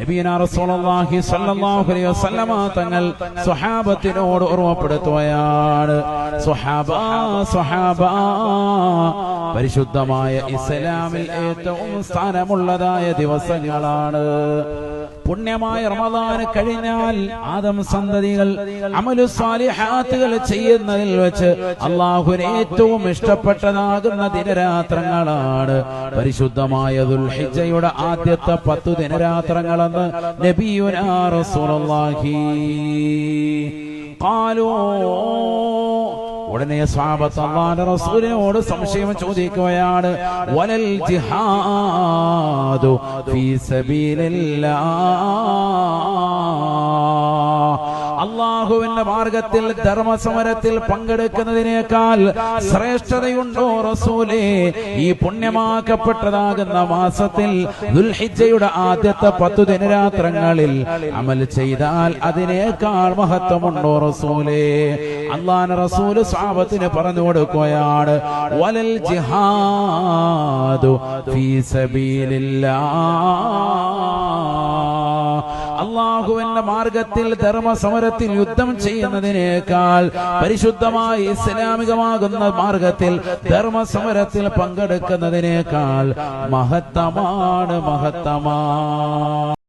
നബിയുനാ റസൂലുള്ളാഹി സ്വല്ലല്ലാഹു അലൈഹി വസല്ലമ തങ്ങൾ സ്വഹാബത്തിനോട് ഓർമ്മപ്പെടുത്തുകയാണ്, സ്വഹാബ പരിശുദ്ധമായ ഇസ്ലാമിൽ ഏറ്റവും സ്ഥാനമുള്ളതായ ദിവസങ്ങളാണ്. പുണ്യമായ റമദാൻ കഴിഞ്ഞാൽ ആദം സന്തതികൾ അമലു സ്വാലിഹാത്തുകൾ ചെയ്യുന്നതിൽ വെച്ച് അല്ലാഹുവിന് ഏറ്റവും ഇഷ്ടപ്പെട്ടതാകുന്ന ദിനരാത്രങ്ങളാണ് പരിശുദ്ധമായ ദുൽഹിജ്ജയുടെ ആദ്യത്തെ 10 ദിനരാത്രങ്ങളെന്ന് നബിയുനാ റസൂലുള്ളാഹി ഖാലൂ. ഉടനെ സ്വഹാബത്ത് അല്ലാഹുവിന്റെ റസൂലിനോട് സംശയം ചോദിക്കുകയാണ്, വലൽ ജിഹാദു ഫീ സബീലില്ലാഹ്, അല്ലാഹുവിന്റെ മാർഗത്തിൽ ധർമ്മസമരത്തിൽ പങ്കെടുക്കുന്നതിനേക്കാൾ ശ്രേഷ്ഠതയുണ്ടോ റസൂലേ? ഈ പുണ്യമാക്കപ്പെട്ടതാകുന്ന മാസത്തിൽ ദുൽഹിജ്ജയുടെ ആദ്യത്തെ 10 ദിനരാത്രങ്ങളിൽ അമൽ ചെയ്താൽ അതിനേക്കാൾ മഹത്വമുണ്ടോ റസൂലേ? അല്ലാഹുവിന്റെ റസൂല് സ്വഹാബത്തിന് പറഞ്ഞു കൊടുക്കുകയാണ്, വലൽ ജിഹാദു ഫീ സബീലില്ലാഹ്, അല്ലാഹുവിന്റെ മാർഗത്തിൽ ധർമ്മസമരത്തിൽ യുദ്ധം ചെയ്യുന്നതിനേക്കാൾ പരിശുദ്ധമായി ഇസ്ലാമികമാകുന്ന മാർഗത്തിൽ ധർമ്മസമരത്തിൽ പങ്കെടുക്കുന്നതിനേക്കാൾ മഹത്തമാണ്.